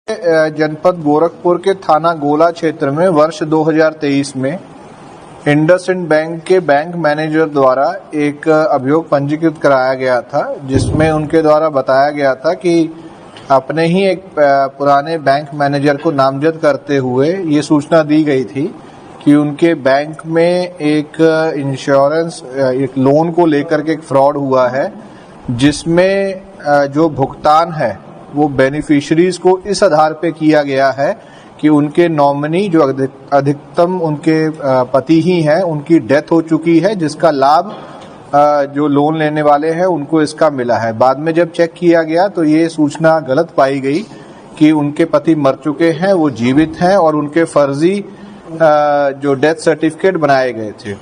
जनपद गोरखपुर के थाना गोला क्षेत्र में वर्ष 2023 में इंडसइंड बैंक के बैंक मैनेजर द्वारा एक अभियोग पंजीकृत कराया गया था, जिसमें उनके द्वारा बताया गया था कि अपने ही एक पुराने बैंक मैनेजर को नामजद करते हुए ये सूचना दी गई थी कि उनके बैंक में एक इंश्योरेंस एक लोन को लेकर के एक फ्रॉड हुआ है, जिसमें जो भुगतान है वो बेनिफिशियरीज को इस आधार पे किया गया है कि उनके नॉमिनी जो अधिकतम उनके पति ही हैं, उनकी डेथ हो चुकी है, जिसका लाभ जो लोन लेने वाले हैं उनको इसका मिला है। बाद में जब चेक किया गया तो ये सूचना गलत पाई गई कि उनके पति मर चुके हैं, वो जीवित हैं और उनके फर्जी जो डेथ सर्टिफिकेट बनाए गए थे।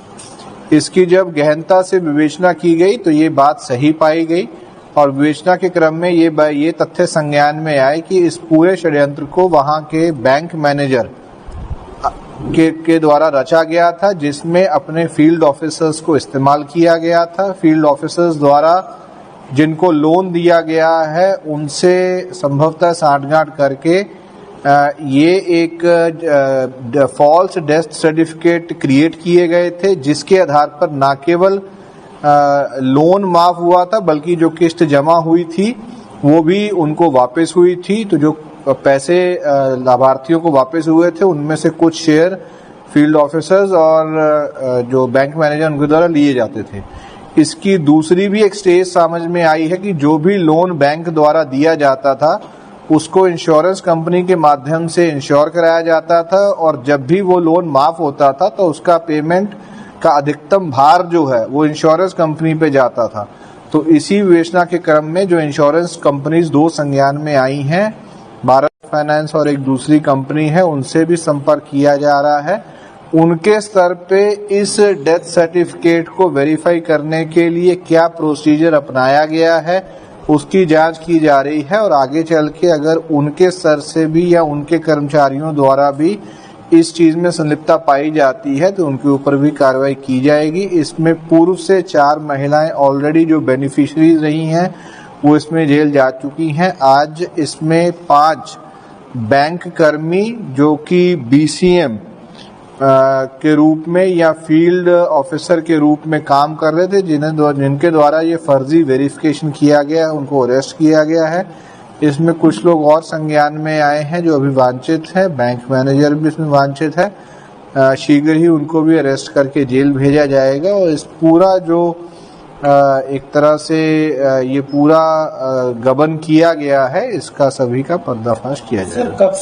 इसकी जब गहनता से विवेचना की गई तो ये बात सही पाई गई और विवेचना के क्रम में ये तथ्य संज्ञान में आए कि इस पूरे षड्यंत्र को वहां के बैंक मैनेजर के द्वारा रचा गया था, जिसमें अपने फील्ड ऑफिसर्स को इस्तेमाल किया गया था। फील्ड ऑफिसर्स द्वारा जिनको लोन दिया गया है उनसे संभवतः साठगांठ करके ये एक फॉल्स डेथ सर्टिफिकेट क्रिएट किए गए थे, जिसके आधार पर न केवल लोन माफ हुआ था बल्कि जो किस्त जमा हुई थी वो भी उनको वापस हुई थी। तो जो पैसे लाभार्थियों को वापस हुए थे उनमें से कुछ शेयर फील्ड ऑफिसर्स और जो बैंक मैनेजर उनके द्वारा लिए जाते थे। इसकी दूसरी भी एक स्टेज समझ में आई है कि जो भी लोन बैंक द्वारा दिया जाता था उसको इंश्योरेंस कंपनी के माध्यम से इंश्योर कराया जाता था और जब भी वो लोन माफ होता था तो उसका पेमेंट का अधिकतम भार जो है वो इंश्योरेंस कंपनी पे जाता था। तो इसी विवेचना के क्रम में जो इंश्योरेंस कंपनीज दो संज्ञान में आई हैं, भारत फाइनेंस और एक दूसरी कंपनी है, उनसे भी संपर्क किया जा रहा है। उनके स्तर पे इस डेथ सर्टिफिकेट को वेरीफाई करने के लिए क्या प्रोसीजर अपनाया गया है उसकी जांच की जा रही है और आगे चल के अगर उनके स्तर से भी या उनके कर्मचारियों द्वारा भी इस चीज में संलिप्तता पाई जाती है तो उनके ऊपर भी कार्रवाई की जाएगी। इसमें पूर्व से 4 महिलाएं ऑलरेडी जो बेनिफिशियरीज रही हैं वो इसमें जेल जा चुकी हैं। आज इसमें 5 बैंक कर्मी जो कि BCM के रूप में या फील्ड ऑफिसर के रूप में काम कर रहे थे, जिनके द्वारा ये फर्जी वेरिफिकेशन किया गया, उनको अरेस्ट किया गया है। इसमें कुछ लोग और संज्ञान में आए हैं जो अभी वांछित है, बैंक मैनेजर भी इसमें वांछित है। शीघ्र ही उनको भी अरेस्ट करके जेल भेजा जाएगा और इस पूरा जो एक तरह से ये पूरा गबन किया गया है इसका सभी का पर्दाफाश किया जाएगा।